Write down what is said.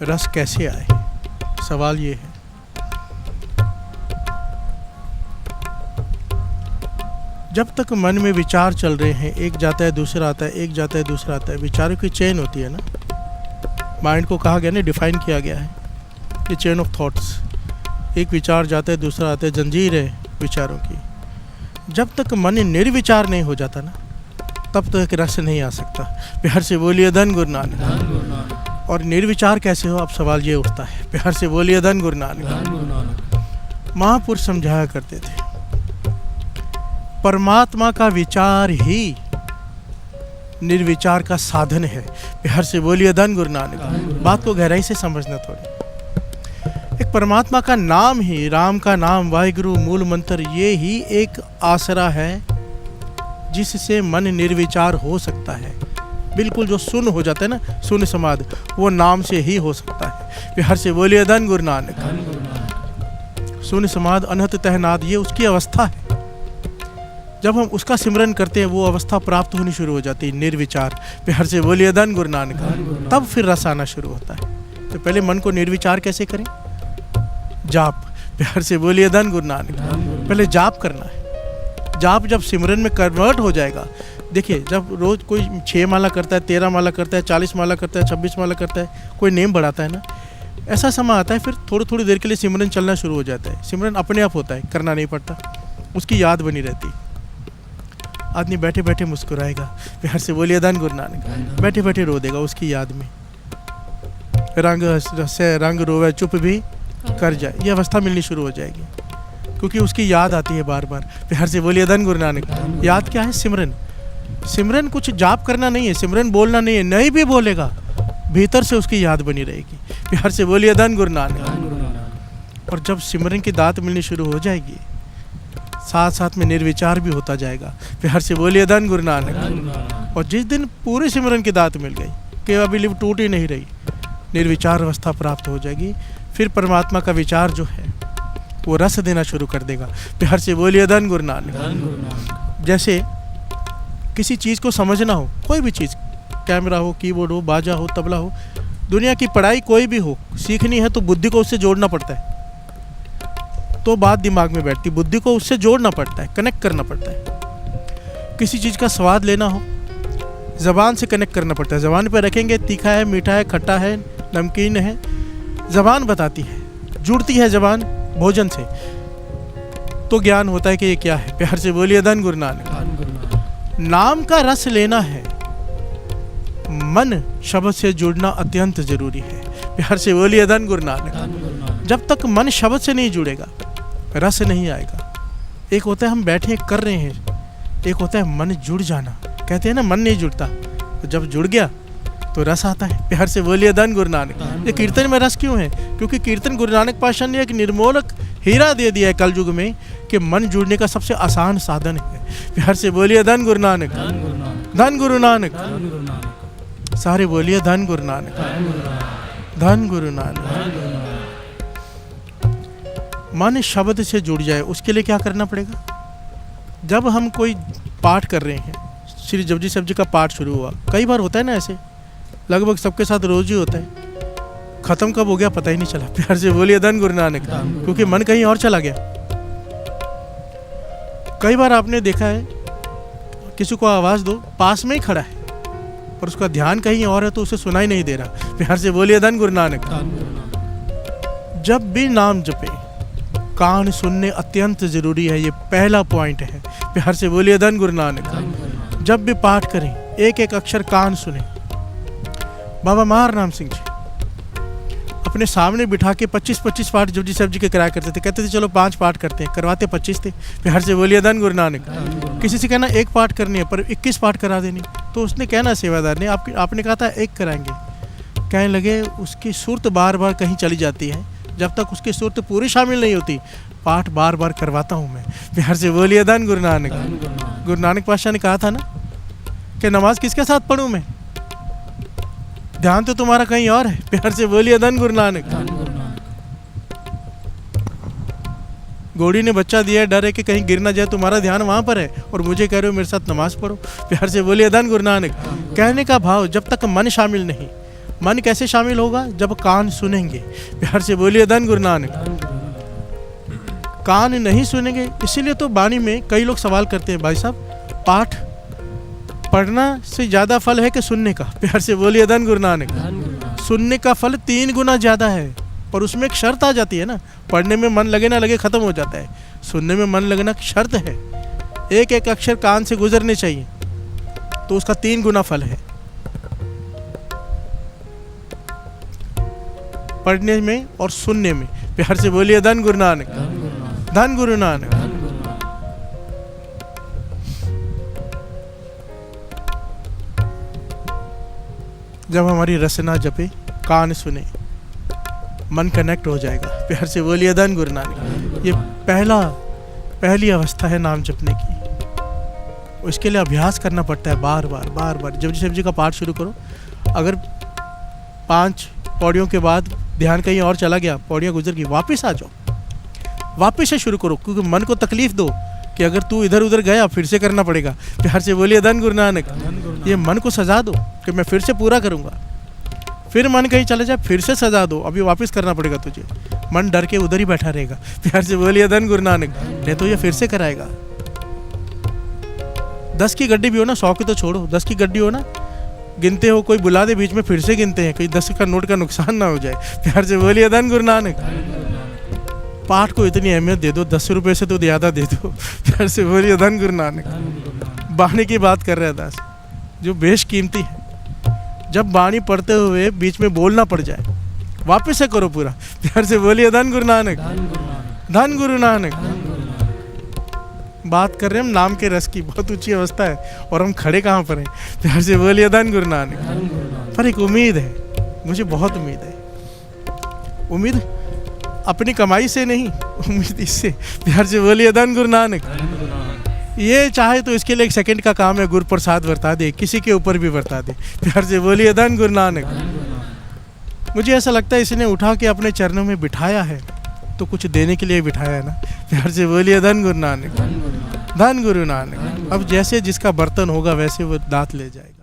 रस कैसे आए, सवाल ये है। जब तक मन में विचार चल रहे हैं, एक जाता है दूसरा आता है, एक जाता है दूसरा आता है, विचारों की चेन होती है ना। माइंड को कहा गया ना, डिफाइन किया गया है ये चेन ऑफ थॉट्स। एक विचार जाता है दूसरा आता है, जंजीर है विचारों की। जब तक मन निर्विचार नहीं हो जाता ना, तब तक रस नहीं आ सकता। प्यार से बोलिए धन गुरु नानक। और निर्विचार कैसे हो, अब सवाल ये उठता है। प्यार से बोलिए धन गुरु नानक। महापुरुष समझाया करते थे, परमात्मा का विचार ही निर्विचार का साधन है। प्यार से बोलिए धन गुरु नानक। बात को गहराई से समझना थोड़ी। एक परमात्मा का नाम ही, राम का नाम, वाहिगुरु मूल मंत्र, ये ही एक आसरा है जिससे मन निर्विचार हो सकता है। बिल्कुल जो सुन्न हो जाता है ना, सुन्न समाध, वो नाम से ही हो सकता है। प्यार से बोलिए धन गुरु नानक। सुन्न समाध अनहत तहनाद, ये उसकी अवस्था है। जब हम उसका सिमरन करते हैं, वो अवस्था प्राप्त होनी शुरू हो जाती है, निर्विचार। प्यार से बोलिए धन गुरु नानक। तब फिर रस आना शुरू होता है। तो पहले मन को निर्विचार कैसे करें? जाप। प्यार से बोलिए धन गुरु नानक। पहले जाप करना है। जाप जब सिमरन में कन्वर्ट हो जाएगा, देखिए जब रोज कोई 6 माला करता है, 13 माला करता है, 40 माला करता है, 26 माला करता है, कोई नेम बढ़ाता है ना, ऐसा समय आता है फिर थोड़ी थोड़ी देर के लिए सिमरन चलना शुरू हो जाता है। सिमरन अपने आप होता है, करना नहीं पड़ता, उसकी याद बनी रहती। आदमी बैठे बैठे मुस्कुराएगा, प्यार से बोलिए धन गुरु नानक। बैठे बैठे रो देगा उसकी याद में। रंग रोवे चुप भी कर जाए, ये अवस्था मिलनी शुरू हो जाएगी, क्योंकि उसकी याद आती है बार बार। प्यार से बोलिए धन गुरु नानक। याद क्या है? सिमरन। सिमरन कुछ जाप करना नहीं है, सिमरन बोलना नहीं है, नहीं भी बोलेगा, भीतर से उसकी याद बनी रहेगी। प्यार से बोलिए धन गुरु नानक। और जब सिमरन की दात मिलनी शुरू हो जाएगी, साथ साथ में निर्विचार भी होता जाएगा। प्यार से बोलिए धन गुरु नानक। और जिस दिन पूरे सिमरन की दात मिल गई कि अभी लिव टूट ही नहीं रही, निर्विचार अवस्था प्राप्त हो जाएगी, फिर परमात्मा का विचार जो है वो रस देना शुरू कर देगा। प्यार से बोलिए धन गुरु नानक। जैसे किसी चीज़ को समझना हो, कोई भी चीज़, कैमरा हो, कीबोर्ड हो, बाजा हो, तबला हो, दुनिया की पढ़ाई कोई भी हो, सीखनी है तो बुद्धि को उससे जोड़ना पड़ता है, तो बात दिमाग में बैठती। बुद्धि को उससे जोड़ना पड़ता है, कनेक्ट करना पड़ता है। किसी चीज़ का स्वाद लेना हो, ज़बान से कनेक्ट करना पड़ता है। ज़बान पे रखेंगे, तीखा है, मीठा है, खट्टा है, नमकीन है, ज़बान बताती है, जुड़ती है ज़बान भोजन से, तो ज्ञान होता है कि ये क्या है। प्यार से बोलिए धन गुरु नानक। नाम का रस लेना है, मन शब्द से जुड़ना अत्यंत जरूरी है। प्यार से बोलिए धन गुरु नानक। जब तक मन शब्द से नहीं जुड़ेगा, रस नहीं आएगा। एक होता है हम बैठे कर रहे हैं, एक होता है मन जुड़ जाना। कहते हैं ना मन नहीं जुड़ता, तो जब जुड़ गया तो रस आता है। प्यार से बोलिए धन गुरु नानक। ये कीर्तन में रस क्यों है? क्योंकि कीर्तन गुरु नानक पातशाह ने एक निर्मोलक हीरा दे दिया है कलयुग में कि मन जुड़ने का सबसे आसान साधन है। प्यार से बोलिए धन गुरु नानक। धन गुरु नानक। सारे बोलिए धन गुरु नानक। धन गुरु नानक। मन शब्द से जुड़ जाए, उसके लिए क्या करना पड़ेगा? जब हम कोई पाठ कर रहे हैं, श्री जपजी साहब जी का पाठ शुरू हुआ, कई बार होता है ना ऐसे, लगभग सबके साथ रोज ही होता है, खत्म कब हो गया पता ही नहीं चला। प्यार से बोलिए धन गुरु नानक। क्योंकि मन कहीं और चला गया। कई बार आपने देखा है, किसी को आवाज दो, पास में ही खड़ा है, पर उसका ध्यान कहीं और है तो उसे सुनाई नहीं दे रहा। प्यार से बोलिए धन गुरु नानक। जब भी नाम जपे, कान सुनने अत्यंत जरूरी है, ये पहला पॉइंट है। प्यार से बोलिए धन गुरु नानक। जब भी पाठ करें, एक एक अक्षर कान सुने। बाबा महार नाम सिंह जी अपने सामने बिठा के 25-25 पाठ जपजी साहब जी के कराया करते थे। कहते थे चलो 5 पाठ करते हैं, करवाते 25 थे। प्यार से बोलिए धन गुरु नानक। किसी से कहना 1 पाठ करनी है, पर 21 पाठ करा देनी, तो उसने कहना सेवादार ने, आपने कहा था 1 कराएंगे। कहने लगे उसकी सुरत बार बार कहीं चली जाती है, जब तक उसकी सुरत पूरी शामिल नहीं होती, पाठ बार बार करवाता हूँ मैं। प्यार से बोलिए धन गुरु नानक। गुरु नानक पातशाह ने कहा था ना कि नमाज किसके साथ पढ़ूं मैं, ध्यान तो तुम्हारा कहीं और है। प्यार से बोलिए धन गुरु नानक। घोड़ी ने बच्चा दिया है, डर है कि कहीं गिर ना जाए, तुम्हारा ध्यान वहां पर है और मुझे कह रहे हो मेरे साथ नमाज पढ़ो। प्यार से बोलिए धन गुरु नानक। कहने का भाव, जब तक मन शामिल नहीं, मन कैसे शामिल होगा? जब कान सुनेंगे। प्यार से बोलिए धन गुरु नानक। कान नहीं सुनेंगे, इसीलिए तो वाणी में कई लोग सवाल करते हैं, भाई साहब पाठ पढ़ना से ज़्यादा फल है कि सुनने का? प्यार से बोलिए धन गुरु नानक। सुनने का फल 3 गुना ज़्यादा है, पर उसमें एक शर्त आ जाती है ना, पढ़ने में मन लगे ना लगे ख़त्म हो जाता है, सुनने में मन लगना शर्त है। एक एक अक्षर कान से गुजरने चाहिए, तो उसका 3 गुना फल है। पढ़ने में और सुनने में। प्यार से बोलिए धन गुरु नानक। धन गुरु नानक। जब हमारी रसना जपे, कान सुने, मन कनेक्ट हो जाएगा। प्यार से बोलिए धन गुरु नानक। ये पहली अवस्था है नाम जपने की। इसके लिए अभ्यास करना पड़ता है बार बार। जब शिव जी का पाठ शुरू करो, अगर 5 पौड़ियों के बाद ध्यान कहीं और चला गया, पौड़ियाँ गुजर गई, वापस आ जाओ, वापस से शुरू करो, क्योंकि मन को तकलीफ दो कि अगर तू इधर उधर गया फिर से करना पड़ेगा। प्यार से बोलिए धन गुरु नानक। ये मन को सजा दो कि मैं फिर से पूरा करूँगा, फिर मन कहीं चला जाए फिर से सजा दो, अभी वापस करना पड़ेगा तुझे। मन डर के उधर ही बैठा रहेगा। प्यार से बोलिए धन गुरु नानक। नहीं तो ये फिर से कराएगा। 10 की गड्डी भी हो ना, 100 की तो छोड़ो, 10 की गड्डी हो ना, गिनते हो, कोई बुला दे बीच में फिर से गिनते हैं, कोई 10 का नोट का नुकसान ना हो जाए। प्यार से बोलिए धन गुरु नानक। पाठ को इतनी अहमियत दे दो, 10 रुपये से तो ज़्यादा दे दो। प्यार से बोलिए धन गुरु नानक। बाणी की बात कर रहे हैं दास, जो बेशकीमती है। जब बाणी पढ़ते हुए बीच में बोलना पड़ जाए, वापस से करो पूरा। प्यार से बोलिए धन गुरु नानक। धन गुरु नानक। बात कर रहे हैं हम नाम के रस की, बहुत ऊंची अवस्था है, और हम खड़े कहाँ पर हैं? प्यार से बोलिए धन गुरु नानक। पर एक उम्मीद है, मुझे बहुत उम्मीद है। उम्मीद अपनी कमाई से नहीं, उम्मीद इससे। प्यार से बोलिए धन गुरु नानक। ये चाहे तो इसके लिए 1 सेकंड का काम है, गुरु प्रसाद बरता दे, किसी के ऊपर भी बरता दे। प्यार से बोलिए धन गुरु नानक। मुझे ऐसा लगता है इसने उठा के अपने चरणों में बिठाया है, तो कुछ देने के लिए बिठाया है ना। प्यार से बोलिए धन गुरु नानक। धन गुरु नानक। अब जैसे जिसका बर्तन होगा वैसे वो दात ले जाएगा।